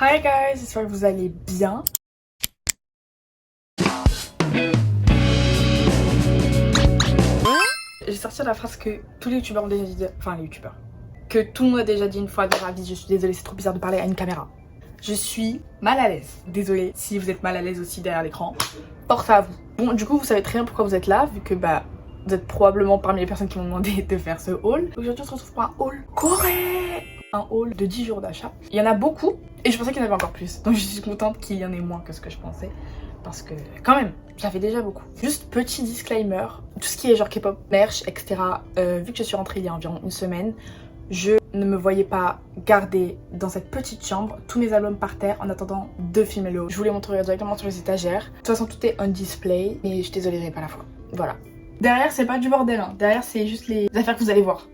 Hi guys, j'espère que vous allez bien. J'ai sorti la phrase que tous les youtubeurs ont déjà dit, enfin les youtubeurs, que tout le monde a déjà dit une fois dans la vie. Je suis désolée, c'est trop bizarre de parler à une caméra. Je suis mal à l'aise. Désolée si vous êtes mal à l'aise aussi derrière l'écran. Porte à vous. Bon, du coup, vous savez très bien pourquoi vous êtes là, vu que vous êtes probablement parmi les personnes qui m'ont demandé de faire ce haul. Aujourd'hui, on se retrouve pour un haul correct. Un haul de 10 jours d'achat. Il y en a beaucoup et je pensais qu'il y en avait encore plus. Donc je suis contente qu'il y en ait moins que ce que je pensais. Parce que quand même, j'avais déjà beaucoup. Juste petit disclaimer, tout ce qui est genre K-pop, merch, etc. Vu que je suis rentrée il y a environ une semaine, je ne me voyais pas garder dans cette petite chambre tous mes albums par terre en attendant de filmer le haul. Je vous les montrerai directement sur les étagères. De toute façon, tout est on display et je désolerai pas la fois. Voilà. Derrière, c'est pas du bordel, hein. Derrière, c'est juste les affaires que vous allez voir.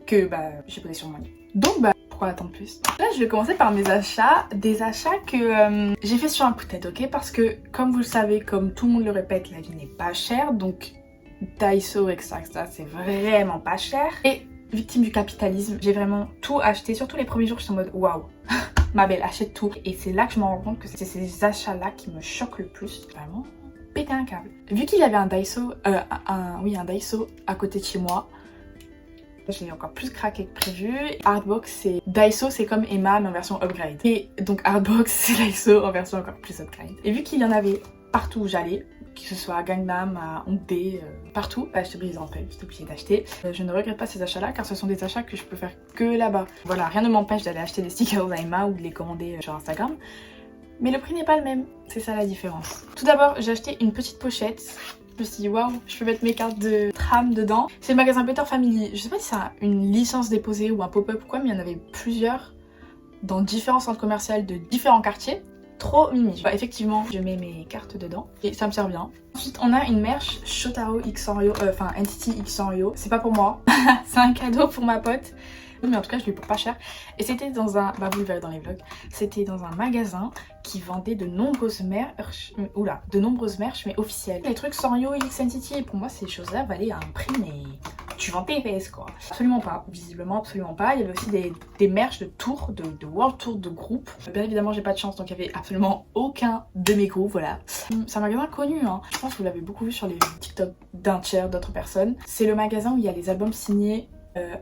Que j'ai posé sur mon lit. Donc pourquoi attendre plus? Là je vais commencer par mes achats, des achats que j'ai fait sur un coup de tête, ok? Parce que comme vous le savez, comme tout le monde le répète, la vie n'est pas chère, donc Daiso etc c'est vraiment pas cher. Et victime du capitalisme, j'ai vraiment tout acheté, surtout les premiers jours je suis en mode waouh, ma belle achète tout. Et c'est là que je me rends compte que c'est ces achats là qui me choquent le plus, vraiment péter un câble. Vu qu'il y avait un Daiso, un Daiso à côté de chez moi, je l'ai encore plus craqué que prévu. Artbox, c'est Daiso, c'est comme Emma mais en version upgrade. Et donc Artbox, c'est Daiso en version encore plus upgrade. Et vu qu'il y en avait partout où j'allais, que ce soit à Gangnam, à Hongdae, partout, j'étais obligée d'entrer, j'étais obligée d'acheter. Je ne regrette pas ces achats-là car ce sont des achats que je peux faire que là-bas. Voilà, rien ne m'empêche d'aller acheter des stickers à Emma ou de les commander sur Instagram. Mais le prix n'est pas le même, c'est ça la différence. Tout d'abord, j'ai acheté une petite pochette. Je me suis dit waouh, je peux mettre mes cartes de tram dedans. C'est le magasin Better Family. Je sais pas si ça a une licence déposée ou un pop-up ou quoi, mais il y en avait plusieurs dans différents centres commerciaux de différents quartiers. Trop mimi. Effectivement, je mets mes cartes dedans et ça me sert bien. Ensuite, on a une merch Shotaro X Sanrio, enfin NCT X Sanrio. C'est pas pour moi, c'est un cadeau pour ma pote. Mais en tout cas je l'ai eu pour pas cher. Et c'était dans un, vous le verrez dans les vlogs, c'était dans un magasin qui vendait de nombreuses merch, mais officielles. Les trucs Sanrio, X NCT, et pour moi ces choses là valaient un prix mais tu vends tes fesses quoi. Absolument pas, visiblement absolument pas. Il y avait aussi des merch de tours, de world tour de groupe. Bien évidemment j'ai pas de chance donc il y avait absolument aucun de mes groupes, voilà. C'est un magasin connu hein. Je pense que vous l'avez beaucoup vu sur les TikTok d'un tiers d'autres personnes. C'est le magasin où il y a les albums signés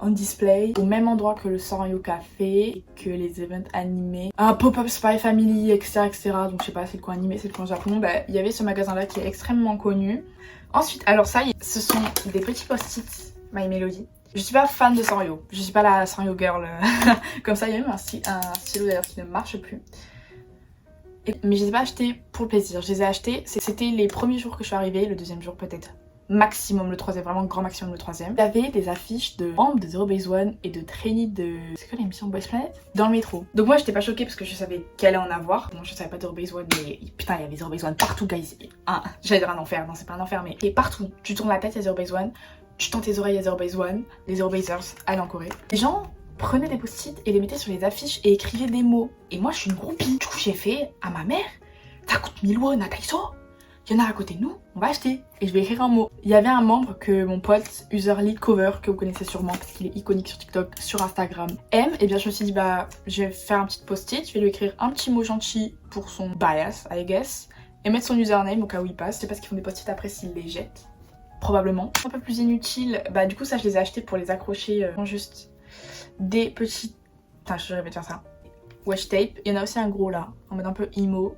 on display au même endroit que le Sanrio Café, que les events animés, un pop-up Spy Family, etc. Donc je sais pas, c'est le coin animé, c'est le coin Japon. Il y avait ce magasin là qui est extrêmement connu. Ensuite, alors ça, ce sont des petits post-it My Melody. Je suis pas fan de Sanrio, je suis pas la Sanrio girl. Comme ça, il y a même un stylo d'ailleurs qui ne marche plus. Mais je les ai pas achetés pour le plaisir, je les ai achetés, c'était les premiers jours que je suis arrivée, le deuxième jour peut-être. Maximum le troisième, vraiment grand maximum le troisième. Il y avait des affiches de membres de Zero Base One et de trainee de... C'est quoi l'émission Boys Planet? Dans le métro. Donc moi j'étais pas choquée parce que je savais qu'elle allait en avoir. Bon je savais pas de Zero Base One mais putain il y avait Zero Base One partout guys. J'allais dire un enfer, non c'est pas un enfer mais... Et partout, tu tournes la tête il y a Zero Base One, tu tends tes oreilles il y a Zero Base One, les Zero Basers, allez en Corée. Les gens prenaient des post-it et les mettaient sur les affiches et écrivaient des mots. Et moi je suis une groupie. Du coup j'ai fait à ma mère, ça coûte 1000 won à Daiso. Il y en a à côté de nous, on va acheter. Et je vais écrire un mot. Il y avait un membre que mon pote, User Lead Cover, que vous connaissez sûrement parce qu'il est iconique sur TikTok, sur Instagram, aime. Et bien je me suis dit, je vais faire un petit post-it, je vais lui écrire un petit mot gentil pour son bias, I guess, et mettre son username au cas où il passe. Je sais pas ce qu'ils font des post-it après s'ils les jettent. Probablement. Un peu plus inutile, du coup ça je les ai achetés pour les accrocher, juste des petits... Putain, je rêvais de faire ça. Washi tape. Il y en a aussi un gros là, en mode un peu emo.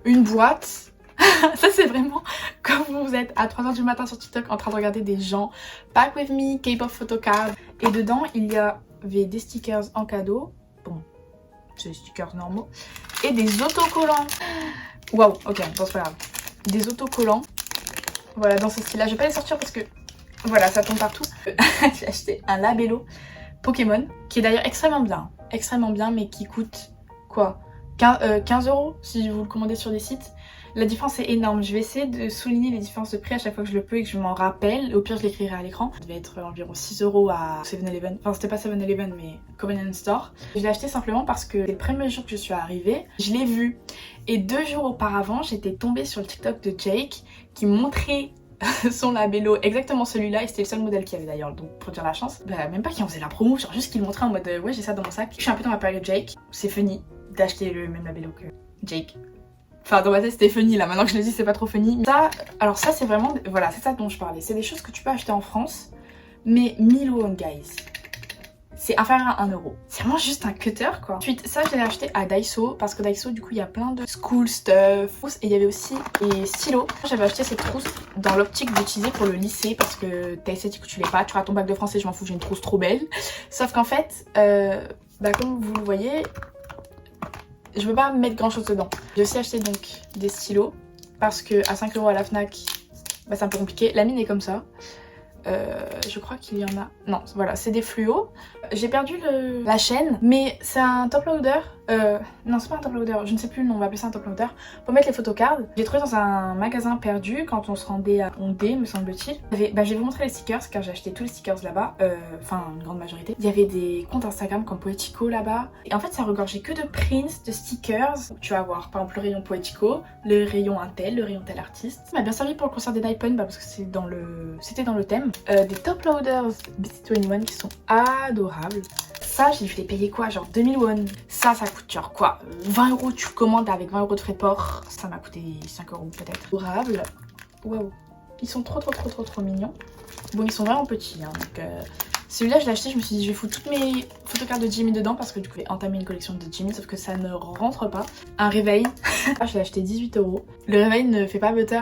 Une boîte. Ça c'est vraiment comme vous êtes à 3h du matin sur TikTok en train de regarder des gens Back with me, K-pop photocard. Et dedans il y avait des stickers en cadeau. Bon, c'est des stickers normaux. Et des autocollants. Waouh, ok, bon c'est pas grave. Des autocollants. Voilà, dans ce style là. Je vais pas les sortir parce que voilà, ça tombe partout. J'ai acheté un labello Pokémon qui est d'ailleurs extrêmement bien mais qui coûte quoi 15 € si vous le commandez sur des sites. La différence est énorme. Je vais essayer de souligner les différences de prix à chaque fois que je le peux et que je m'en rappelle. Au pire, je l'écrirai à l'écran. Ça devait être environ 6 € à 7-Eleven. Enfin, c'était pas 7-Eleven, mais Convenience Store. Je l'ai acheté simplement parce que le premier jour que je suis arrivée, je l'ai vu. Et 2 jours auparavant, j'étais tombée sur le TikTok de Jake qui montrait son labello, exactement celui-là, et c'était le seul modèle qu'il y avait d'ailleurs, donc pour dire la chance, même pas qu'il en faisait la promo, genre juste qu'il montrait en mode ouais j'ai ça dans mon sac. Je suis un peu dans ma période Jake, c'est funny, d'acheter le même labello que Jake. Enfin, dans ma tête c'était funny là, maintenant que je le dis c'est pas trop funny. Ça, alors ça c'est vraiment, voilà, c'est ça dont je parlais. C'est des choses que tu peux acheter en France, mais 1000 won guys. C'est inférieur à 1 euro. C'est vraiment juste un cutter quoi. Ensuite, ça je l'ai acheté à Daiso parce que Daiso du coup il y a plein de school stuff. Et il y avait aussi des stylos. J'avais acheté cette trousse dans l'optique d'utiliser pour le lycée parce que t'es esthétique ou tu l'es pas. Tu auras ton bac de français, je m'en fous, j'ai une trousse trop belle. Sauf qu'en fait, comme vous le voyez, je veux pas mettre grand chose dedans. J'ai aussi acheté donc des stylos parce que à 5 euro à la Fnac, c'est un peu compliqué. La mine est comme ça. Je crois qu'il y en a. Non, voilà, c'est des fluos. J'ai perdu la chaîne, mais c'est un top loader. Non, c'est pas un top loader, je ne sais plus le nom, on va appeler ça un top loader. Pour mettre les photocards. J'ai trouvé dans un magasin perdu quand on se rendait à Hongdae, me semble-t-il. Je vais vous montrer les stickers car j'ai acheté tous les stickers là-bas. Enfin, une grande majorité. Il y avait des comptes Instagram comme Poetico là-bas. Et en fait, ça regorgeait que de prints, de stickers. Tu vas avoir par exemple le rayon Poetico, le rayon un tel, le rayon tel artiste. Ça m'a bien servi pour le concert des Nipon parce que c'était dans le thème. Des top loaders BC21 qui sont adorables. Ça, j'ai fait payer quoi? Genre 2000 won. Ça coûte genre quoi? 20 euros, tu commandes avec 20 euros de frais de port. Ça m'a coûté 5 euros peut-être. Adorable. Waouh. Ils sont trop mignons. Bon, ils sont vraiment petits. Hein, donc, celui-là, je l'ai acheté. Je me suis dit, je vais foutre toutes mes photocards de Jimmy dedans parce que du coup, je vais entamer une collection de Jimmy. Sauf que ça ne rentre pas. Un réveil. Je l'ai acheté 18 euros. Le réveil ne fait pas butter.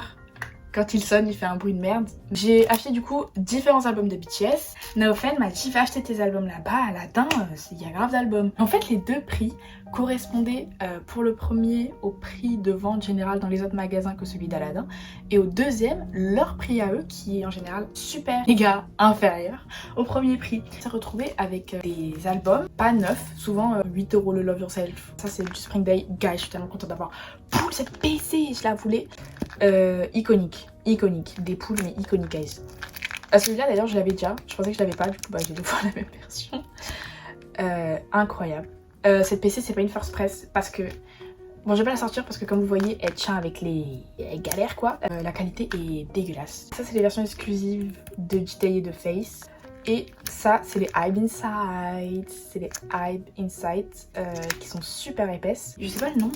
Quand il sonne, il fait un bruit de merde. J'ai acheté du coup différents albums de BTS. Naofen m'a dit va acheter tes albums là-bas, Aladdin, il y a grave d'albums. En fait, les deux prix correspondaient pour le premier au prix de vente général dans les autres magasins que celui d'Aladdin. Et au deuxième, leur prix à eux, qui est en général super méga inférieur au premier prix. On s'est retrouvé avec des albums, pas neufs, souvent 8 euros le Love Yourself. Ça c'est du Spring Day. Guys, je suis tellement contente d'avoir cette PC, je la voulais. Iconique, des poules mais iconiques guys. Celui-là d'ailleurs je l'avais déjà, je pensais que je l'avais pas, du coup j'ai deux fois la même version. Incroyable. Cette PC c'est pas une first press parce que, bon je vais pas la sortir parce que comme vous voyez elle tient avec les galères quoi. La qualité est dégueulasse. Ça c'est les versions exclusives de Jitae et de Face. Et ça c'est les Hype Inside, qui sont super épaisses. Je sais pas le nom.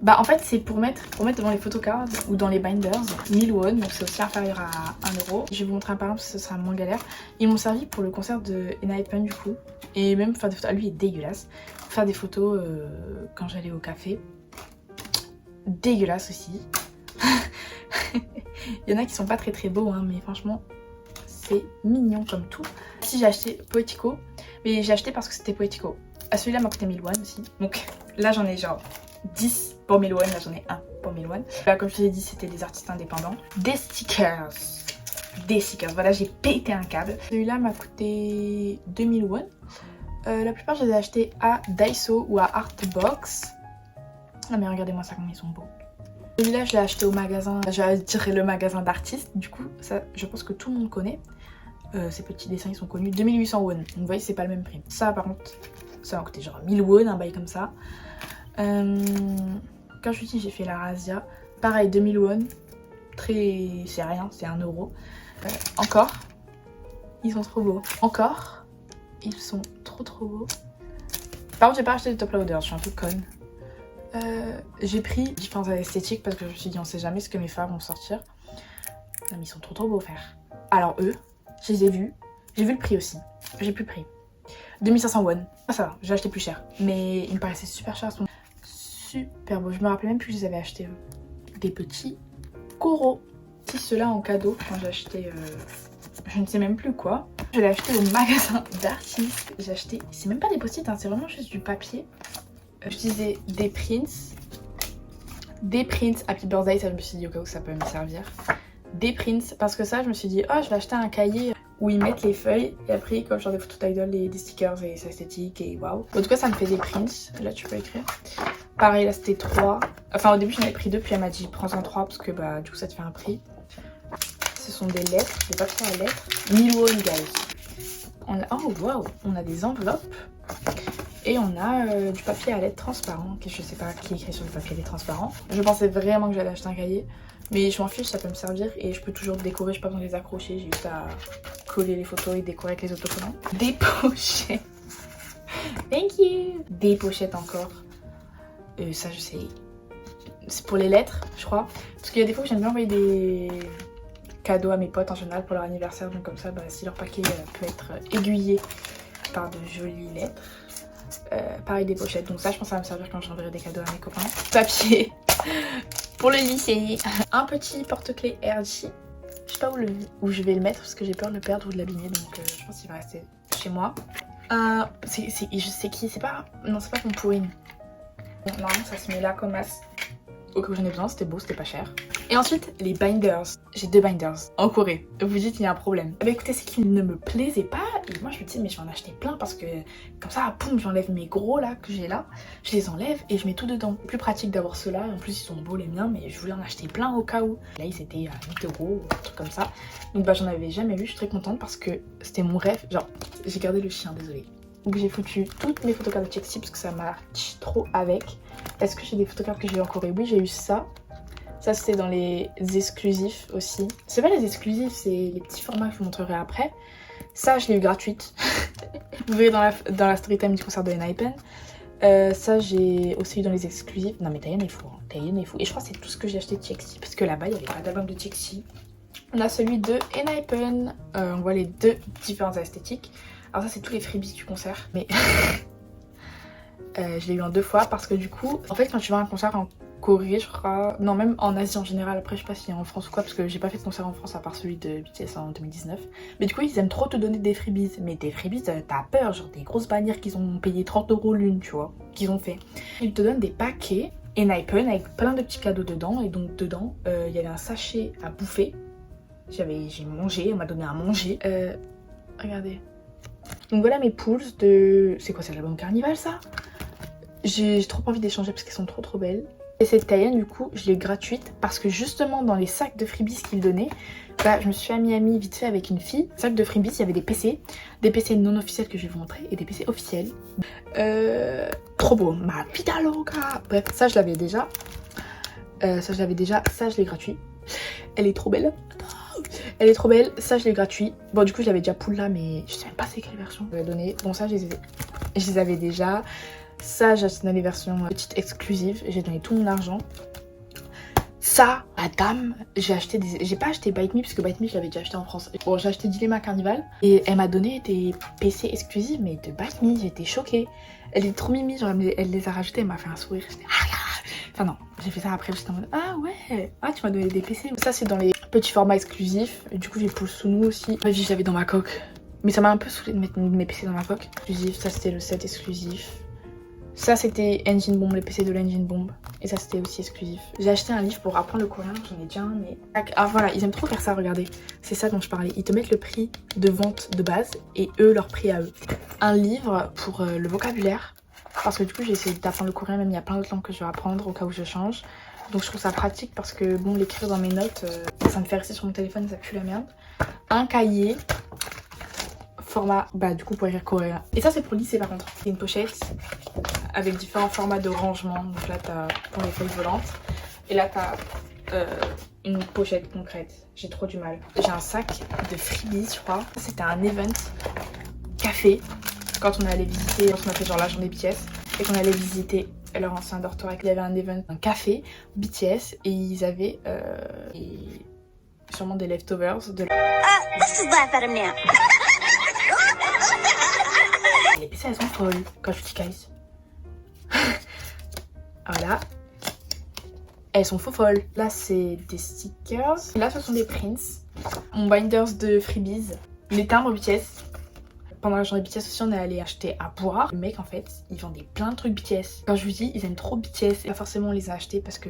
Bah en fait c'est pour mettre devant les photocards ou dans les binders, 1000 won, donc c'est aussi inférieur à 1 euro. Je vais vous montrer un par exemple, ce sera moins galère. Ils m'ont servi pour le concert de Enhypen du coup, et même faire des photos, lui il est dégueulasse. Faire des photos quand j'allais au café, dégueulasse aussi. Il y en a qui sont pas très beaux hein, mais franchement c'est mignon comme tout. Si j'ai acheté Poetico, mais j'ai acheté parce que c'était Poetico. Celui-là m'a coûté 1000 won aussi, donc là j'en ai genre 10 pour 1000 won, là j'en ai un pour 1000 won. Là comme je vous ai dit c'était des artistes indépendants. Des stickers, voilà j'ai pété un câble. Celui-là m'a coûté 2000 won. La plupart je les ai achetés à Daiso ou à Artbox. Non mais regardez-moi ça comme ils sont beaux. Celui-là je l'ai acheté au magasin, je dirais le magasin d'artistes. Du coup ça je pense que tout le monde connaît. Ces petits dessins ils sont connus. 2800 won, donc vous voyez c'est pas le même prix. Ça par contre ça m'a coûté genre 1000 won, un bail comme ça. Quand je vous dis j'ai fait la Razia, pareil 2000 won, c'est rien, c'est 1 euro. Encore, ils sont trop beaux. Encore, ils sont trop beaux. Par contre j'ai pas acheté de top loader, je suis un peu conne. J'ai pris différents esthétiques parce que je me suis dit on sait jamais ce que mes phares vont sortir. Non mais ils sont trop beaux frère. Alors eux, je les ai vus, j'ai vu le prix aussi, j'ai plus le prix. 2500 won, ah, ça va, j'ai acheté plus cher. Mais il me paraissait super cher à ce moment. Super beau, je me rappelais même plus que je les avais achetés des petits coraux. Si ceux-là en cadeau quand j'ai acheté je ne sais même plus quoi. Je l'ai acheté au magasin d'artistes. J'ai acheté, c'est même pas des post-it hein, c'est vraiment juste du papier. J'utilisais des prints Happy Birthday, ça je me suis dit au cas où ça peut me servir. Des prints parce que ça je me suis dit oh je vais acheter un cahier où ils mettent les feuilles et après comme genre des photos d'idol et des stickers et c'est esthétique et waouh. En tout cas ça me fait des prints, là tu peux écrire. Pareil là c'était 3, enfin au début j'en avais pris 2 puis elle m'a dit prends-en 3 parce que bah du coup ça te fait un prix. Ce sont des lettres, des papiers à lettres. 1000 won guys. On a, oh waouh, on a des enveloppes et on a du papier à lettres transparent, que je sais pas qui est écrit sur le papier à lettres transparent. Je pensais vraiment que j'allais acheter un cahier. Mais je m'en fiche, ça peut me servir et je peux toujours décorer, je n'ai pas besoin de les accrocher, j'ai juste à coller les photos et décorer avec les autocollants. Des pochettes. Thank you. Des pochettes encore. Ça je sais. C'est pour les lettres, je crois. Parce qu'il y a des fois que j'aime bien envoyer des cadeaux à mes potes en général pour leur anniversaire. Donc comme ça, bah, si leur paquet peut être aiguillé par de jolies lettres. Pareil des pochettes. Donc ça, je pense que ça va me servir quand j'enverrai des cadeaux à mes copains. Papier pour le lycée. Un petit porte-clés RJ. Je sais pas où je vais le mettre parce que j'ai peur de le perdre ou de l'abîmer. Donc je pense qu'il va rester chez moi. Je sais qui, c'est pas... Non, c'est pas mon pourrine. Bon, normalement ça se met là comme as. Au cas où j'en ai besoin, c'était beau, c'était pas cher. Et ensuite, les binders. J'ai 2 binders en Corée. Vous dites, il y a un problème. Bah écoutez, c'est qu'ils ne me plaisaient pas. Et moi, je me dis, mais je vais en acheter plein parce que comme ça, poum, j'enlève mes gros là que j'ai là. Je les enlève et je mets tout dedans. Plus pratique d'avoir ceux-là. En plus, ils sont beaux les miens, mais je voulais en acheter plein au cas où. Là, ils étaient à 8 €, un truc comme ça. Donc bah, j'en avais jamais eu. Je suis très contente parce que c'était mon rêve. Genre, j'ai gardé le chien, désolée. Donc j'ai foutu toutes mes photocards de Chexi parce que ça marche trop avec. Est-ce que j'ai des photocards que j'ai eu en Corée? Oui, j'ai eu ça. Ça, c'était dans les exclusifs aussi. C'est pas les exclusifs, c'est les petits formats que je vous montrerai après. Ça, je l'ai eu gratuite. Vous verrez dans la story time du concert de Enhypen. Ça, j'ai aussi eu dans les exclusifs. Non, mais Taeyeon est fou. Hein. Taeyeon est fou. Et je crois que c'est tout ce que j'ai acheté de Chexi. Parce que là-bas, il n'y avait pas d'album de Chexi. On a celui de Enhypen. On voit les deux différentes esthétiques. Alors ça, c'est tous les freebies du concert. Mais je l'ai eu en 2 fois parce que du coup, en fait, quand tu vas à un concert en Corée, je crois... Non, même en Asie en général. Après, je sais pas si en France ou quoi, parce que j'ai pas fait de concert en France à part celui de BTS en 2019. Mais du coup, ils aiment trop te donner des freebies. Mais des freebies, t'as peur. Genre des grosses bannières qu'ils ont payé 30 € l'une, tu vois, qu'ils ont fait. Ils te donnent des paquets Enhypen avec plein de petits cadeaux dedans. Et donc, dedans, il y avait un sachet à bouffer. J'ai mangé, on m'a donné à manger. Regardez. Donc voilà mes pools de... C'est quoi, c'est l'album Carnival ça? J'ai trop envie d'échanger parce qu'elles sont trop belles. Et cette Taeyeon du coup je l'ai gratuite parce que justement dans les sacs de freebies qu'ils donnaient, bah je me suis amie vite fait avec une fille. Sac de freebies, il y avait des PC non officiels que je vais vous montrer et des PC officiels. Trop beau, ma vida loca. Bref, ça je l'avais déjà. Ça je l'ai gratuit. Elle est trop belle. Elle est trop belle, ça je l'ai gratuit. Bon du coup je l'avais déjà pool là mais je sais même pas c'est quelle version je vais donner. Bon ça je les avais déjà. Ça j'ai acheté dans les versions petites exclusives. J'ai donné tout mon argent. Ça, madame, j'ai pas acheté Bite Me parce que Bite Me je l'avais déjà acheté en France. Bon j'ai acheté Dilemma Carnival et elle m'a donné des PC exclusifs mais de Bite Me, j'étais choquée. Elle est trop mimi, genre elle les a rajoutés, elle m'a fait un sourire. Enfin non, j'ai fait ça après j'étais en mode ah ouais, ah tu m'as donné des PC. Ça c'est dans les petits formats exclusifs. Et du coup j'ai Pool Sunu aussi. Vas-y je l'avais dans ma coque. Mais ça m'a un peu saoulé de mettre mes PC dans ma coque. Exclusif, ça c'était le set exclusif. Ça c'était Engine Bomb, les PC de l'Engine Bomb. Et ça c'était aussi exclusif. J'ai acheté un livre pour apprendre le coréen, j'en ai déjà un mais... Ah voilà, ils aiment trop faire ça, regardez. C'est ça dont je parlais. Ils te mettent le prix de vente de base et eux leur prix à eux. Un livre pour le vocabulaire. Parce que du coup j'ai essayé d'apprendre le coréen, même il y a plein d'autres langues que je vais apprendre au cas où je change. Donc je trouve ça pratique parce que bon l'écrire dans mes notes, ça me fait rester sur mon téléphone, ça pue la merde. Un cahier, format, bah du coup pour écrire coréen. Et ça c'est pour le lycée par contre. C'est une pochette avec différents formats de rangement. Donc là t'as pour les feuilles volantes. Et là t'as une pochette concrète. J'ai trop du mal. J'ai un sac de freebies je crois. C'était un event café. Quand on allait visiter, on a fait genre la journée BTS et qu'on allait visiter leur ancien dortoir, il y avait un event, un café BTS et ils avaient sûrement des leftovers de les PC elles sont folles quand je dis guys. Voilà. Elles sont faux folles. Là c'est des stickers. Là ce sont des prints. Mon binders de freebies. Les timbres BTS. Pendant la journée BTS aussi on est allé acheter à boire. Le mec en fait il vendait plein de trucs BTS. Quand je vous dis ils aiment trop BTS. Et pas forcément on les a achetés parce que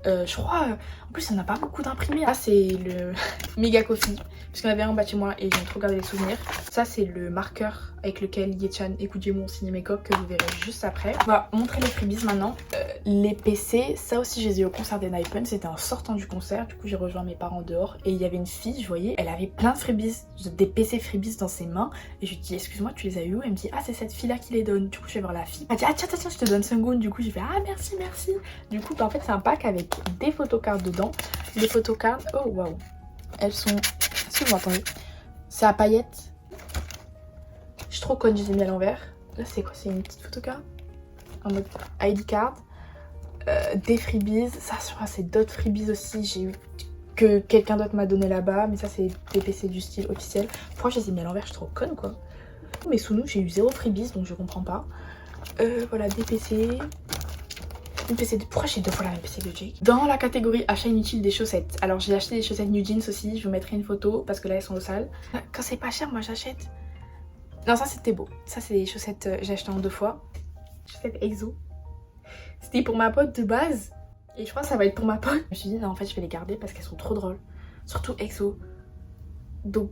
je crois en plus il n'y en a pas beaucoup d'imprimés. Ça c'est le Mega Coffee parce qu'on avait un en bas de chez moi et j'aime trop garder les souvenirs. Ça c'est le marqueur avec lequel Ye-chan et Kujimo ont signé mes coques que vous verrez juste après. On va montrer les freebies maintenant. Les PC, ça aussi je les ai eu au concert d'Enhypen. C'était en sortant du concert, du coup j'ai rejoint mes parents dehors et il y avait une fille, je voyais, elle avait plein de freebies, des PC freebies dans ses mains et je lui dis excuse-moi tu les as eu où? Elle me dit ah c'est cette fille là qui les donne. Du coup je vais voir la fille. Elle dit ah tiens je te donne Sungun. Du coup j'ai fait ah merci. Du coup bah, en fait c'est un pack avec des photocards dedans. Les photocards, oh waouh, elles sont, est-ce que vous m'entendez? C'est à paillettes. Je suis trop conne, je les ai mis à l'envers. Là c'est quoi? C'est une petite photocard en mode ID card. des freebies. Ça, je crois, c'est d'autres freebies aussi. J'ai eu que quelqu'un d'autre m'a donné là-bas. Mais ça, c'est des PC du style officiel. Pourquoi je les ai mis à l'envers? Je suis trop conne, quoi. Mais sous nous, j'ai eu 0 freebies, donc je comprends pas. Voilà, des PC. Une PC de... Pourquoi j'ai 2 fois la même PC que Jake? Dans la catégorie achat inutile des chaussettes. Alors, j'ai acheté des chaussettes New Jeans aussi. Je vous mettrai une photo parce que là, elles sont au sale. Quand c'est pas cher, moi, j'achète. Non, ça, c'était beau. Ça, c'est des chaussettes j'ai acheté en 2 fois. Chaussettes EXO. C'était pour ma pote de base. Et je crois que ça va être pour ma pote. Je me suis dit, non, en fait, je vais les garder parce qu'elles sont trop drôles. Surtout EXO. Donc,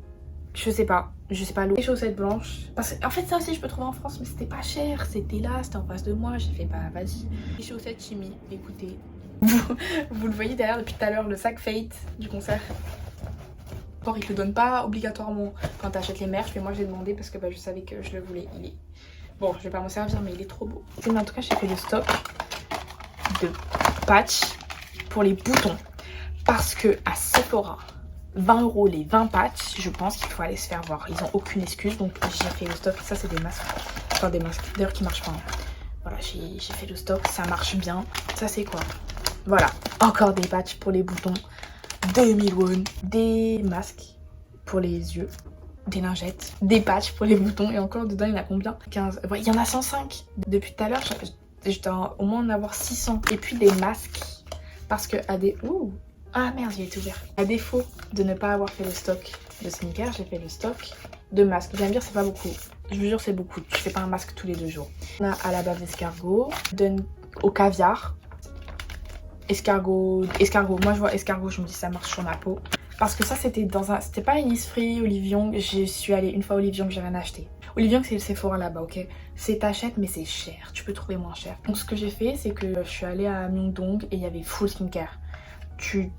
je sais pas. Je sais pas. Les chaussettes blanches. Parce que, en fait, ça aussi, je peux trouver en France, mais c'était pas cher. C'était là, c'était en face de moi. J'ai fait, bah, vas-y. Les chaussettes Chimie, écoutez. Vous le voyez derrière depuis tout à l'heure, le sac Fate du concert. Or, ils te le donnent pas obligatoirement quand t'achètes les merch, mais moi, j'ai demandé parce que bah, je savais que je le voulais. Il est... Bon, je vais pas m'en servir, mais il est trop beau. Mais en tout cas, j'ai fait le stock de patchs pour les boutons. Parce que à Sephora, 20 € les 20 patchs, je pense qu'il faut aller se faire voir. Ils ont aucune excuse, donc j'ai fait le stock. Ça, c'est des masques. Enfin, des masques d'ailleurs qui marchent pas. Hein. Voilà, j'ai fait le stock, ça marche bien. Ça, c'est quoi? Voilà, encore des patchs pour les boutons. 2000 won. Des masques pour les yeux. Des lingettes, des patchs pour les boutons. Et encore dedans, il y en a combien? 15. Ouais, il y en a 105. Depuis tout à l'heure, je dois au moins en avoir 600. Et puis des masques. Parce que à des... Ouh. Ah merde, il est ouvert. À défaut de ne pas avoir fait le stock de skincare, j'ai fait le stock de masques. Vous allez me dire, c'est pas beaucoup. Je vous jure, c'est beaucoup. Je fais pas un masque tous les 2 jours. On a à la bave d'escargot, au caviar. Escargot. Moi, je vois escargot, je me dis ça marche sur ma peau. Parce que ça, c'était dans un... C'était pas Innisfree, Olive Young. Je suis allée une fois à Olive Young, j'ai rien acheté. Olive Young, c'est le Sephora là-bas, ok? C'est t'achètes, mais c'est cher. Tu peux trouver moins cher. Donc, ce que j'ai fait, c'est que je suis allée à Myeongdong et il y avait full skincare. Tu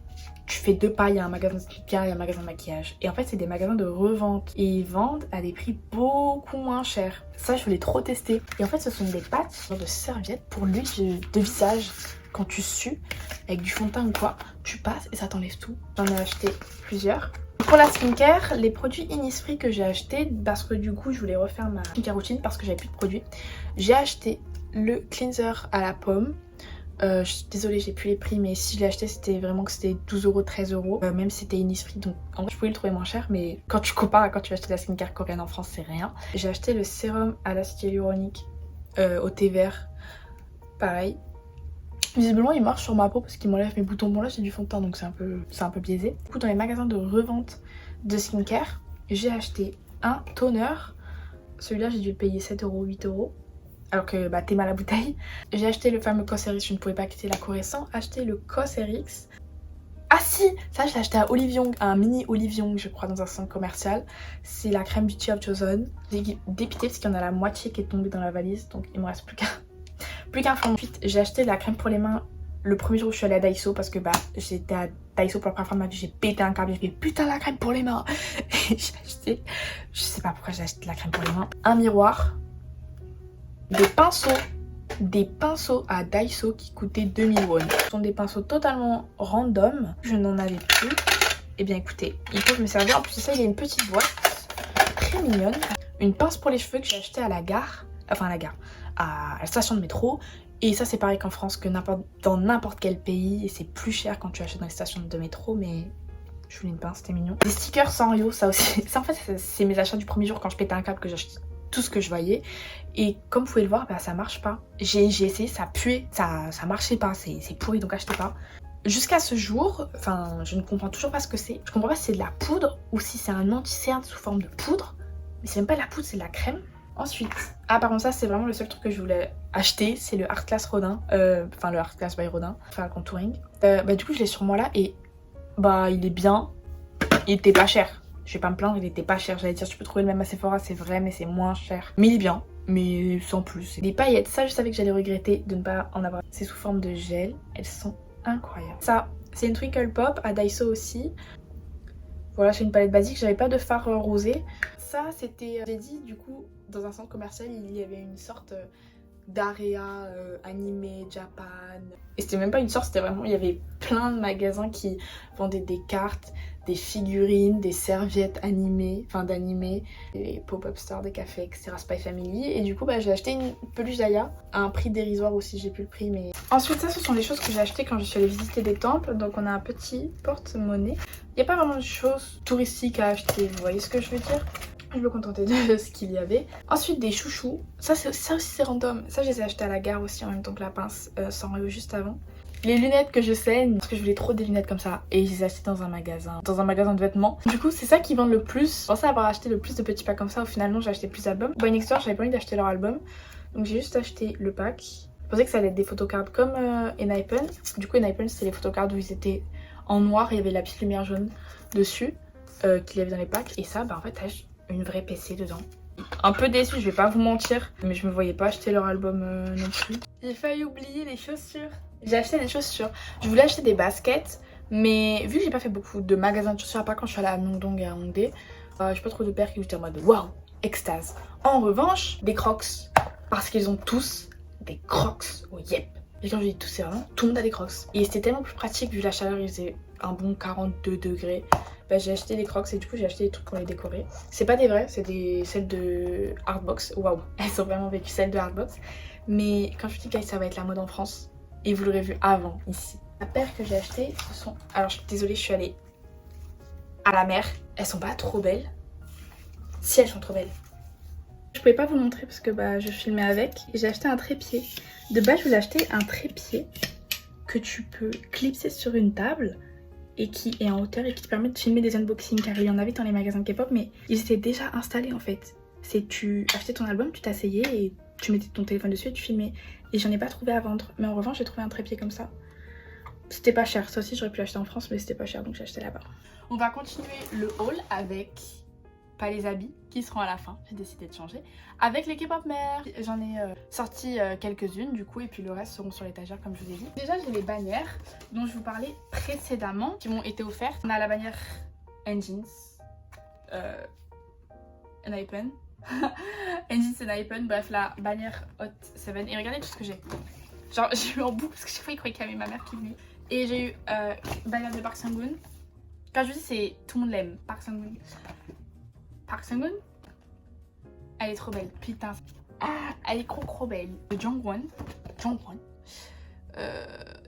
fais 2 pas, il y a un magasin de skincare, il y a un magasin de maquillage. Et en fait, c'est des magasins de revente. Et ils vendent à des prix beaucoup moins chers. Ça, je voulais trop tester. Et en fait, ce sont des pâtes de serviettes pour l'huile de visage. Quand tu sues avec du fond de teint ou quoi, tu passes et ça t'enlève tout. J'en ai acheté plusieurs. Pour la skincare, les produits Innisfree que j'ai acheté, parce que du coup, je voulais refaire ma skincare routine parce que j'avais plus de produits. J'ai acheté le cleanser à la pomme. Je suis désolée, j'ai plus les prix, mais si je l'ai acheté, c'était vraiment que c'était 12 €, 13 €. Même si c'était Innisfree, donc en vrai, je pouvais le trouver moins cher, mais quand tu compares à quand tu vas acheter la skincare coréenne en France, c'est rien. J'ai acheté le sérum à l'acide hyaluronique au thé vert. Pareil. Visiblement, il marche sur ma peau parce qu'il m'enlève mes boutons. Bon, là, j'ai du fond de teint, donc c'est un peu biaisé. Du coup, dans les magasins de revente de skincare, j'ai acheté un toner. Celui-là, j'ai dû le payer 7 €, 8 €. Alors que bah, t'es mal à la bouteille. J'ai acheté le fameux Cosrx, je ne pouvais pas quitter la Corée sans acheter le Cosrx. Ah si, ça je l'ai acheté à Olive Young, un mini Olive Young je crois dans un centre commercial. C'est la crème Beauty of Joseon. J'ai dépité parce qu'il y en a la moitié qui est tombée dans la valise, donc il me reste plus qu'un fond. Ensuite j'ai acheté la crème pour les mains le premier jour où je suis allée à Daiso parce que bah j'étais à Daiso pour la première fois de ma vie, j'ai pété un câble, j'ai fait putain la crème pour les mains. Et j'ai acheté, je sais pas pourquoi j'ai acheté la crème pour les mains, un miroir. Des pinceaux à Daiso qui coûtaient 2000 won. Ce sont des pinceaux totalement random. Je n'en avais plus. Et bien écoutez, il faut que je me serve. En plus de ça, il y a une petite boîte très mignonne. Une pince pour les cheveux que j'ai achetée à la gare. Enfin à la gare. À la station de métro. Et ça c'est pareil qu'en France, que dans n'importe quel pays. Et c'est plus cher quand tu achètes dans les stations de métro. Mais je voulais une pince, c'était mignon. Des stickers Sanrio, ça aussi. Ça en fait c'est mes achats du premier jour quand je pétais un câble que j'achetais tout ce que je voyais. Et comme vous pouvez le voir, bah, ça marche pas. J'ai essayé, ça puait, ça marchait pas, c'est pourri, donc achetez pas. Jusqu'à ce jour, enfin je ne comprends toujours pas ce que c'est. Je comprends pas si c'est de la poudre ou si c'est un anti-cerne sous forme de poudre. Mais c'est même pas de la poudre, c'est de la crème. Ensuite, ah par contre ça c'est vraiment le seul truc que je voulais acheter, c'est le Art Class Rodin. Enfin le Art Class by Rodin, pour faire le contouring. Bah du coup je l'ai sur moi là et bah il est bien, il était pas cher. Je vais pas me plaindre, il était pas cher. J'allais dire, tu peux trouver le même à Sephora, c'est vrai, mais c'est moins cher. Mais il est bien, mais sans plus. Des paillettes, ça je savais que j'allais regretter de ne pas en avoir. C'est sous forme de gel, elles sont incroyables. Ça, c'est une Twinkle Pop à Daiso aussi. Voilà, c'est une palette basique, j'avais pas de fard rosé. Ça, c'était, j'ai dit, du coup, dans un centre commercial, il y avait une sorte Daria, Anime, Japan. Et c'était même pas une sorte, c'était vraiment, il y avait plein de magasins qui vendaient des cartes, des figurines, des serviettes animées, enfin d'animés, des pop-up stores, des cafés, etc. Spy Family. Et du coup, j'ai acheté une peluche d'Aya à un prix dérisoire aussi, j'ai plus le prix, mais... Ensuite, ça, ce sont les choses que j'ai achetées quand je suis allée visiter des temples. Donc on a un petit porte-monnaie. Il n'y a pas vraiment de choses touristiques à acheter, vous voyez ce que je veux dire? Je me contentais de ce qu'il y avait. Ensuite, des chouchous. Ça aussi, c'est random. Ça, je les ai achetés à la gare aussi en même temps que la pince, sans juste avant. Les lunettes que je saigne, parce que je voulais trop des lunettes comme ça. Et je les ai achetées dans un magasin de vêtements. Du coup, c'est ça qui vend le plus. Je pensais avoir acheté le plus de petits packs comme ça. Au final, non, j'ai acheté plus d'albums. Boy Next Door, j'avais pas envie d'acheter leur album. Donc j'ai juste acheté le pack. Je pensais que ça allait être des photocards comme Enhypen. Du coup, Enhypen, c'était les photocards où ils étaient en noir. Il y avait la petite lumière jaune dessus qu'il y avait dans les packs. Et ça, en fait, t'as une vraie PC dedans. Un peu déçue, je vais pas vous mentir, mais je me voyais pas acheter leur album non plus. J'ai failli oublier les chaussures. J'ai acheté des chaussures. Je voulais acheter des baskets, mais vu que j'ai pas fait beaucoup de magasins de chaussures, à part quand je suis allée à Myeongdong et à Hongdae, j'ai pas trop de paires qui étaient en mode waouh, extase. En revanche, des crocs, parce qu'ils ont tous des crocs. Oh yep. Et quand je dis tous, c'est vraiment tout le monde a des crocs. Et c'était tellement plus pratique vu la chaleur, il faisait un bon 42 degrés. J'ai acheté des crocs et du coup j'ai acheté des trucs pour les décorer. C'est pas des vrais, c'est celles de Artbox. Waouh, elles sont vraiment vécues, celles de Artbox. Mais quand je dis que ça va être la mode en France, et vous l'aurez vu avant ici. La paire que j'ai achetée, ce sont... Alors je suis désolée, je suis allée à la mer. Elles sont pas trop belles. Si, elles sont trop belles. Je pouvais pas vous montrer parce que je filmais avec. Et j'ai acheté un trépied. De base, je voulais acheter un trépied que tu peux clipser sur une table et qui est en hauteur et qui te permet de filmer des unboxings, car il y en avait dans les magasins de K-pop, mais ils étaient déjà installés en fait. C'est tu achetais ton album, tu t'asseyais et tu mettais ton téléphone dessus et tu filmais. Et j'en ai pas trouvé à vendre, mais en revanche j'ai trouvé un trépied comme ça. C'était pas cher, ça aussi j'aurais pu l'acheter en France, mais c'était pas cher donc j'ai acheté là-bas. On va continuer le haul avec, pas les habits qui seront à la fin, j'ai décidé de changer, avec les K-pop mères. J'en ai sorti quelques-unes du coup, et puis le reste seront sur l'étagère comme je vous ai dit. Déjà j'ai les bannières dont je vous parlais précédemment qui m'ont été offertes. On a la bannière Engines, Enhypen, Engines Enhypen, bref la bannière Hot 7, et regardez tout ce que j'ai. Genre j'ai eu en bout parce que chaque fois il croyait qu'il y avait ma mère qui venait. Et j'ai eu bannière de Park Sang-woon. Quand je vous dis c'est tout le monde l'aime, Park Sang-woon. Park Sang-woon, elle est trop belle, putain. Ah, elle est trop belle. De Jongwon.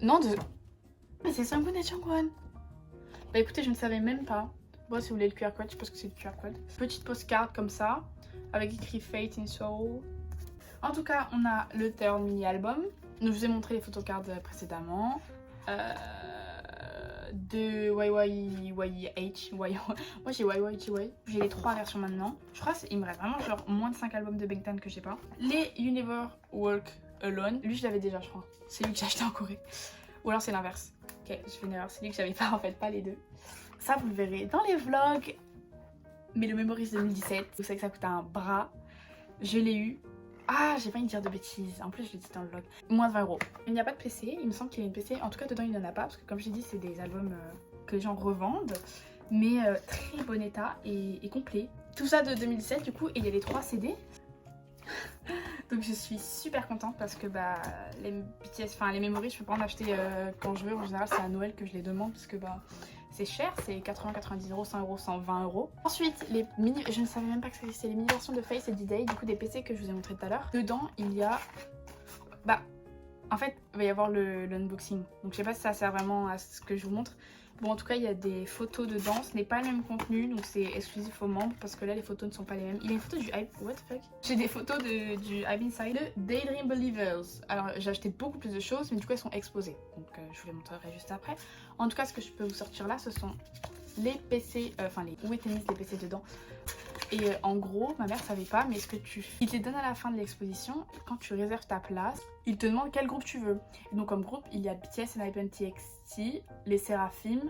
Non, de... Mais c'est Sang-woon et Jongwon. Écoutez, je ne savais même pas. Bon, si vous voulez le QR code, je pense que c'est le QR code. Petite postcard comme ça, avec écrit Fate in Soul. En tout cas, on a le Turn mini album. Je vous ai montré les photocards précédemment. De YYH. Moi j'ai YYGY. J'ai les 3 versions maintenant. Je crois qu'il me reste vraiment genre moins de 5 albums de Bangtan que j'ai pas. Les You Never Walk Alone. Lui je l'avais déjà je crois. C'est lui que j'ai acheté en Corée. Ou alors c'est l'inverse. Ok, je fais une erreur. C'est lui que j'avais pas en fait, pas les deux. Ça vous le verrez dans les vlogs. Mais le Memories 2017, vous savez que ça coûte un bras. Je l'ai eu. Ah, j'ai pas envie de dire de bêtises. En plus, je l'ai dit dans le vlog. Moins de 20 €. Il n'y a pas de PC. Il me semble qu'il y a une PC. En tout cas, dedans, il n'y en a pas. Parce que, comme je l'ai dit, c'est des albums que les gens revendent. Mais très bon état et complet. Tout ça de 2017, du coup. Et il y a les 3 CD. Donc, je suis super contente parce que les BTS, enfin, les Memories, je peux pas en acheter quand je veux. En général, c'est à Noël que je les demande. Parce que c'est cher, c'est 80, 90 €, 100 €, 120 €. Ensuite, les mini, je ne savais même pas que ça existait, les mini versions de Face et D-Day, du coup des PC que je vous ai montré tout à l'heure. Dedans, il y a, en fait, il va y avoir l'unboxing. Donc je sais pas si ça sert vraiment à ce que je vous montre. Bon, en tout cas, il y a des photos dedans. Ce n'est pas le même contenu, donc c'est exclusif aux membres parce que là, les photos ne sont pas les mêmes. Il y a une photo du Hype. What the fuck? J'ai des photos du Hype Inside. Le Daydream Believers. Alors, j'ai acheté beaucoup plus de choses, mais du coup, elles sont exposées. Donc, je vous les montrerai juste après. En tout cas, ce que je peux vous sortir là, ce sont les PC, où étaient mis les PC dedans. Et en gros, ma mère savait pas, mais il te les donne à la fin de l'exposition. Quand tu réserves ta place, il te demande quel groupe tu veux. Et donc comme groupe, il y a BTS, Enhypen, TXT, les Seraphim,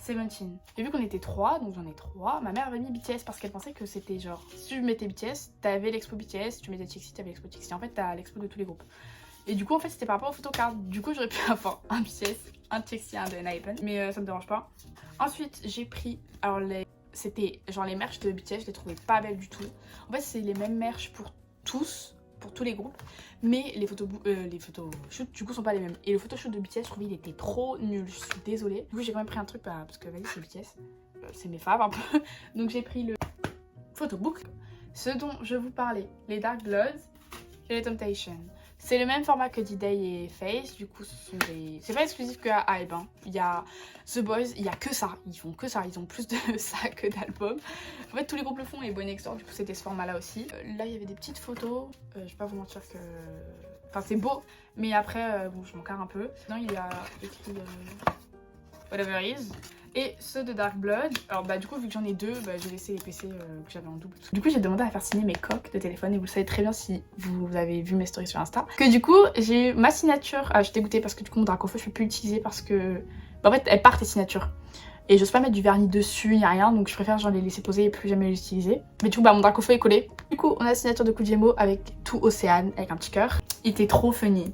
Seventeen. Et vu qu'on était 3, donc j'en ai 3, ma mère avait mis BTS parce qu'elle pensait que c'était genre, si tu mettais BTS, t'avais l'expo BTS, tu mettais TXT, t'avais l'expo TXT. En fait, t'as l'expo de tous les groupes. Et du coup, en fait, c'était par rapport aux photocards. Du coup, j'aurais pu avoir un BTS, un TXT, un de Enhypen, mais ça me dérange pas. Ensuite, j'ai pris, alors c'était genre les merch de BTS, je les trouvais pas belles du tout. En fait, c'est les mêmes merch pour tous, pour tous les groupes, mais les photoshoots du coup sont pas les mêmes. Et le photoshoot de BTS, je trouvais il était trop nul, je suis désolée. Du coup j'ai quand même pris un truc parce que vas-y c'est BTS, c'est mes faves un peu. Donc j'ai pris le photobook. Ce dont je vous parlais, les Dark Bloods et les Temptations. C'est le même format que D-Day et Face, du coup ce sont des... C'est pas exclusif que à Hybe, hein. Il y a The Boys, il y a que ça, ils font que ça, ils ont plus de ça que d'albums. En fait tous les groupes le font et Boy Next Door, du coup c'était ce format là aussi. Là il y avait des petites photos, je vais pas vous mentir que... Enfin c'est beau, mais après bon je m'en carre un peu. Sinon il y a écrit Whatever Is. Et ceux de Dark Blood, alors bah du coup vu que j'en ai deux, bah, j'ai laissé les PC que j'avais en double. Du coup j'ai demandé à faire signer mes coques de téléphone et vous le savez très bien si vous avez vu mes stories sur Insta. Que du coup j'ai ma signature, je suis dégoûtée parce que du coup mon Dracofeu je peux plus l'utiliser parce que... Bah, en fait elles partent tes signatures. Et j'ose pas mettre du vernis dessus, y a rien, donc je préfère genre les laisser poser et plus jamais les utiliser. Mais du coup bah mon Dracofeu est collé. Du coup on a la signature de Kujimo avec tout Océane, avec un petit cœur. Il était trop funny.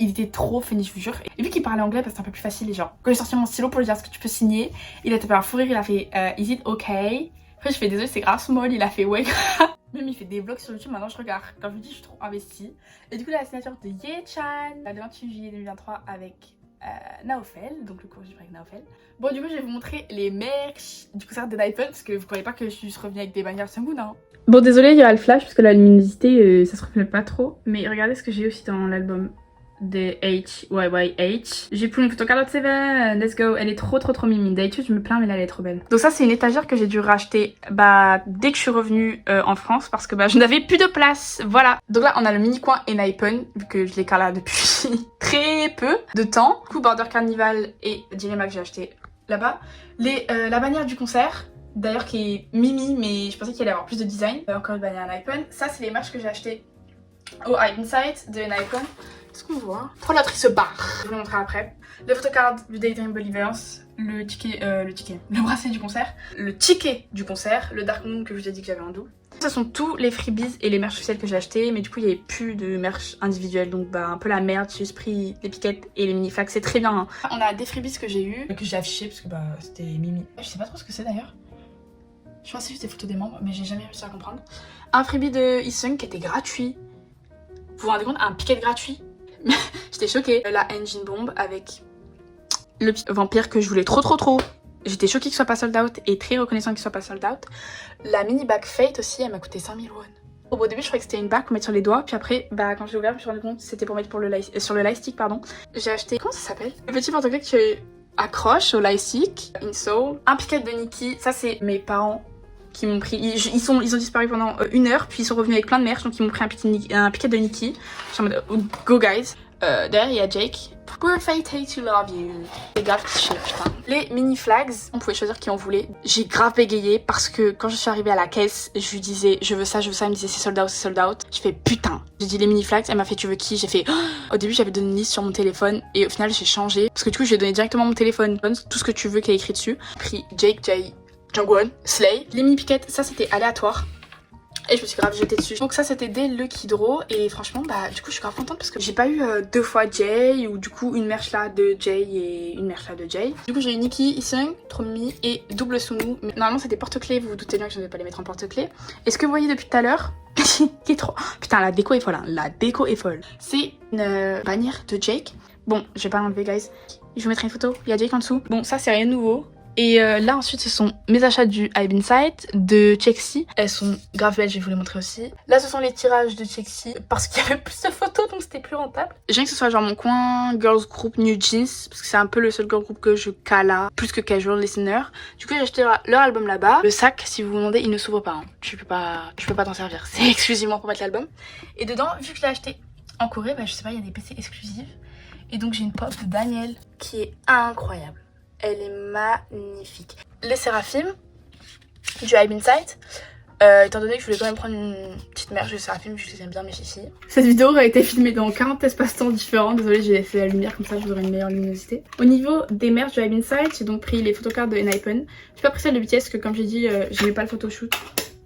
Il était trop funny, je vous jure. Et vu qu'il parlait anglais, parce que c'est un peu plus facile, et genre, quand j'ai sorti mon stylo pour lui dire ce que tu peux signer, il a tapé un fou rire, il a fait Is it okay? Après je fais désolé, c'est grave small, il a fait ouais. Même il fait des vlogs sur YouTube, maintenant je regarde. Quand je vous dis, je suis trop investie. Et du coup, la signature de Ye-chan, le 28 juillet 2023 avec Naofel, donc le cours du break Naofel. Bon, du coup, je vais vous montrer les merch du concert de Hypen, parce que vous croyez pas que je suis juste revenue avec des bannières Sungoon, hein. Bon, désolé, il y aura le flash parce que la luminosité ça se reflète pas trop. Mais regardez ce que j'ai aussi dans l'album de HYYH. J'ai pris une photocard de Seven, let's go. Elle est trop mimi. D'habitude, je me plains, mais là, elle est trop belle. Donc, ça, c'est une étagère que j'ai dû racheter dès que je suis revenue en France parce que je n'avais plus de place. Voilà. Donc là, on a le mini coin Enhypen, vu que je l'ai là depuis très peu de temps. Du coup, Border Carnival et Dilemma que j'ai acheté là-bas. La bannière du concert. D'ailleurs qui est mimi, mais je pensais qu'il allait avoir plus de design. Encore une bannière Hypen. Ça c'est les merch que j'ai acheté au Hype Insight de Hypen. Est-ce qu'on voit? Trop la se barre. Je vous le montrer après. Le photocard du Daydream Believers, le bracelet du concert, le ticket du concert, le Dark Moon que je vous ai dit que j'avais en double. Ce sont tous les freebies et les merch officiels que j'ai acheté, mais du coup il n'y avait plus de merch individuel, donc un peu la merde. J'ai juste pris l'étiquette et les mini flags, c'est très bien, hein. On a des freebies que j'ai eu, que j'ai affiché parce que c'était mimi. Je sais pas trop ce que c'est d'ailleurs. Je pense que c'est juste des photos des membres, mais j'ai jamais réussi à comprendre. Un freebie de Isung qui était gratuit. Vous vous rendez compte? Un piquet gratuit. J'étais choquée. La Engine Bomb avec le vampire que je voulais trop. J'étais choquée qu'il soit pas sold out et très reconnaissante qu'il soit pas sold out. La mini bague Fate aussi, elle m'a coûté 5000 won. Au début, je croyais que c'était une bague pour mettre sur les doigts, puis après, quand j'ai ouvert, je me suis rendu compte que c'était pour mettre sur le light stick, pardon. J'ai acheté, comment ça s'appelle? Le petit porte-clés que tu accroches au light stick, Insole. Un piquet de Nicki, ça c'est mes parents qui m'ont pris, ils ont disparu pendant 1 heure, puis ils sont revenus avec plein de merch, donc ils m'ont pris un piquet de Nicki. Je suis en mode go guys. Derrière il y a Jake. Poor Fate hate to love you. C'est grave cliché, putain. Les mini flags, on pouvait choisir qui on voulait. J'ai grave bégayé parce que quand je suis arrivée à la caisse, je lui disais je veux ça. Elle me disait c'est sold out. Je fais putain. J'ai dit les mini flags, elle m'a fait tu veux qui? J'ai fait au début j'avais donné une liste sur mon téléphone et au final j'ai changé parce que du coup j'ai donné directement mon téléphone. Tout ce que tu veux qui est écrit dessus. J'ai pris Jake, Jay, Jungwon, Slay. Les mini piquettes, ça c'était aléatoire. Et je me suis grave jetée dessus. Donc ça c'était des Lucky Draw. Et franchement du coup je suis grave contente parce que j'ai pas eu 2 fois Jay ou du coup une merch là de Jay et une merch là de Jay. Du coup j'ai eu Nicki, Isung, trop mimi et double Sumu. Mais normalement c'était porte-clés, vous vous doutez bien que je ne vais pas les mettre en porte-clés. Et ce que vous voyez depuis tout à l'heure, qui est trop... Putain la déco est folle hein. La déco est folle. C'est une bannière de Jake. Bon je vais pas l'enlever guys. Je vous mettrai une photo, il y a Jake en dessous. Bon ça c'est rien de nouveau. Et là ensuite ce sont mes achats du Hype Insight de Chexi. Elles sont grave belles, je vais vous les montrer aussi. Là ce sont les tirages de Chexi parce qu'il y avait plus de photos donc c'était plus rentable. J'aime que ce soit genre mon coin girls group New Jeans parce que c'est un peu le seul girl group que je cala plus que casual listener. Du coup j'ai acheté leur album là-bas. Le sac si vous vous demandez il ne s'ouvre pas hein. Tu peux pas t'en servir, c'est exclusivement pour mettre l'album. Et dedans vu que je l'ai acheté en Corée, je sais pas il y a des PC exclusifs. Et donc j'ai une pop de Daniel qui est incroyable. Elle est magnifique. Les Seraphim du Hype Insight. Étant donné que je voulais quand même prendre une petite merch de Seraphim, je les aime bien mes filles. Cette vidéo aurait été filmée dans 40 espaces-temps différents. Désolée, j'ai laissé la lumière comme ça, je vous aurai une meilleure luminosité. Au niveau des merch du Hype Insight, j'ai donc pris les photocards de Enhypen. J'ai pas pris celle de BTS parce que comme j'ai dit, j'aimais pas le photoshoot.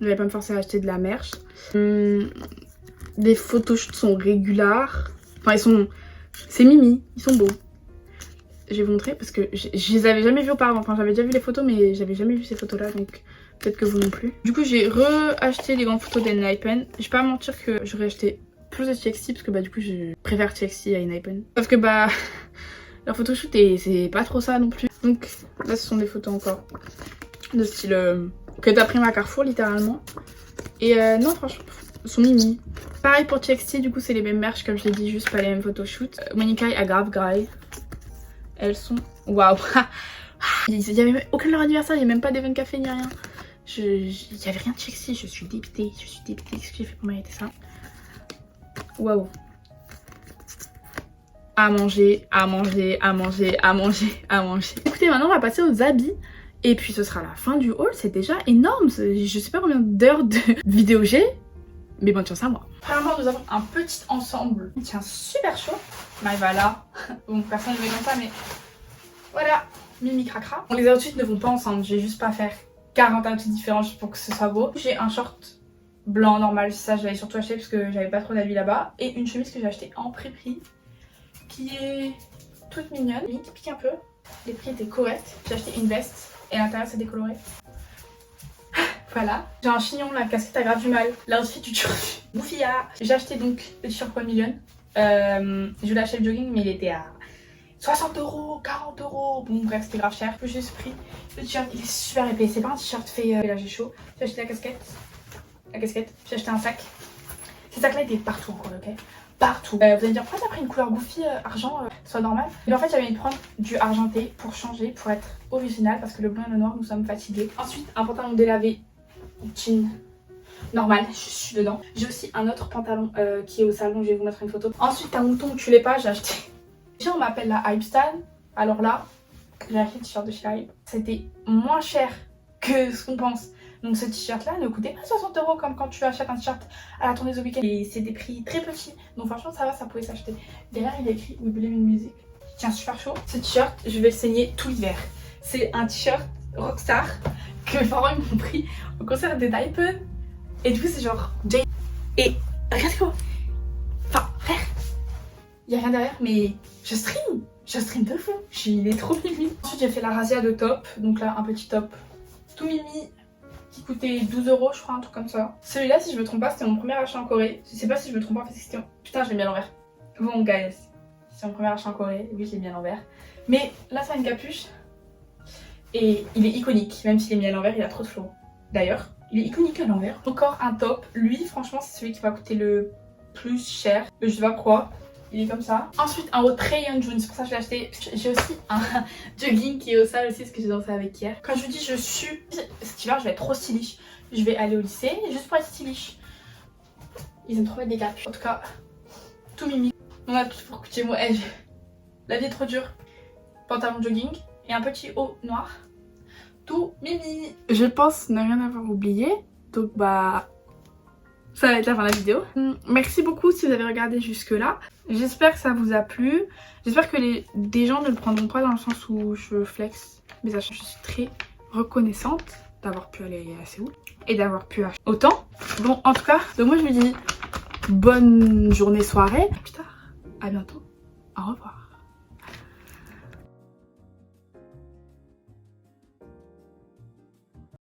Je vais pas me forcer à acheter de la merch. Les photoshoots sont régulars. Enfin, c'est mimi, ils sont beaux. Je vais vous montrer parce que je les avais jamais vus auparavant. Enfin, j'avais déjà vu les photos, mais j'avais jamais vu ces photos-là, donc peut-être que vous non plus. Du coup, j'ai re-acheté les grandes photos d'Enhypen. Je vais pas mentir que j'aurais acheté plus de TXT parce que bah du coup je préfère TXT à InHypen. Parce que bah leur photoshoot c'est pas trop ça non plus. Donc là ce sont des photos encore de style que t'as pris à Carrefour littéralement. Et non franchement, sont mimi. Pareil pour TXT, du coup c'est les mêmes merch comme je l'ai dit, juste pas les mêmes photoshoots. Monica et Agrave Graille. Elles sont... Waouh. Il y avait aucun de leur anniversaire, il n'y a même pas d'event café ni rien. Il y avait rien de TXT, je suis dépitée. Qu'est-ce que j'ai fait pour mériter ça? Waouh. À manger. Écoutez, maintenant on va passer aux habits. Et puis ce sera la fin du haul, c'est déjà énorme. Je sais pas combien d'heures de vidéo j'ai, mais bonne chance à moi. Premièrement, nous avons un petit ensemble. Il tient super chaud. Bah, il va là. Bon, personne ne veut comme ça, mais voilà. Mimi cracra. Bon, les outfits ne vont pas ensemble. Je vais juste pas faire 40 outfits différents juste pour que ce soit beau. J'ai un short blanc normal, ça je l'avais surtout acheté parce que j'avais pas trop d'habits là-bas. Et une chemise que j'ai achetée en prix qui est toute mignonne, qui pique un peu. Les prix étaient corrects. J'ai acheté une veste et à l'intérieur c'est décoloré. Voilà. J'ai un chignon, la casquette à grave du mal. L'outfit du turf. Boufia. J'ai acheté donc le t-shirt 1 million. Je voulais acheter le jogging mais il était à 60 €, 40 €. Bon bref c'était grave cher. J'ai juste pris le t-shirt, il est super épais. C'est pas un t-shirt fait là j'ai chaud. J'ai acheté la casquette. J'ai acheté un sac. Ces sacs là étaient partout encore, ok? Partout. Vous allez me dire pourquoi t'as pris une couleur goofy argent, soit normal. Mais en fait j'avais envie de prendre du argenté pour changer, pour être original parce que le blanc et le noir nous sommes fatigués. Ensuite un pantalon délavé jean normal, je suis dedans. J'ai aussi un autre pantalon qui est au salon, je vais vous mettre une photo. Ensuite un mouton tu l'es pas, j'ai acheté. Déjà on m'appelle la Hype Stan, alors là j'ai acheté le t-shirt de chez Hype. C'était moins cher que ce qu'on pense. Donc ce t-shirt là ne coûtait pas 60 € comme quand tu achètes un t-shirt à la tournée au week-end. Et c'est des prix très petits. Donc franchement ça va, ça pouvait s'acheter. Derrière il est écrit We Believe in Music. Il tient super chaud. Ce t-shirt je vais le saigner tout l'hiver. C'est un t-shirt Rockstar que mes parents m'ont pris au concert des Hypen. Et du coup c'est genre Jay. Et regarde quoi. Enfin frère, il n'y a rien derrière mais je stream de fou. Il est trop mimi. Ensuite j'ai fait la razzia de top. Donc là un petit top tout mimi qui coûtait 12 € je crois, un truc comme ça. Celui-là si je me trompe pas c'était mon premier achat en Corée. Je sais pas si je me trompe pas parce que c'était... Putain je l'ai mis à l'envers. Bon guys, c'est mon premier achat en Corée. Oui je l'ai mis à l'envers. Mais là ça a une capuche. Et il est iconique. Même s'il est mis à l'envers il a trop de flow. D'ailleurs il est iconique à l'envers. Encore un top. Lui franchement c'est celui qui va coûter le plus cher. Mais je sais pas pourquoi. Il est comme ça. Ensuite un autre Rayon June, c'est pour ça que je l'ai acheté. J'ai aussi un jogging qui est au sale aussi parce que j'ai dansé avec hier. Quand je vous dis je suis cet hiver je vais être trop stylish. Je vais aller au lycée juste pour être stylish. Ils aiment trop mettre des capuches. En tout cas tout mimi. On a tout pour écouter moi. La vie est trop dure. Pantalon jogging et un petit haut noir. Tout mimi. Je pense ne rien avoir oublié. Donc bah ça va être la fin de la vidéo. Merci beaucoup si vous avez regardé jusque là. J'espère que ça vous a plu. J'espère que des gens ne le prendront pas dans le sens où je flex mes achats. Je suis très reconnaissante d'avoir pu aller à Séoul et d'avoir pu acheter autant. Bon en tout cas, donc moi je vous dis bonne journée, soirée. À plus tard, à bientôt, au revoir.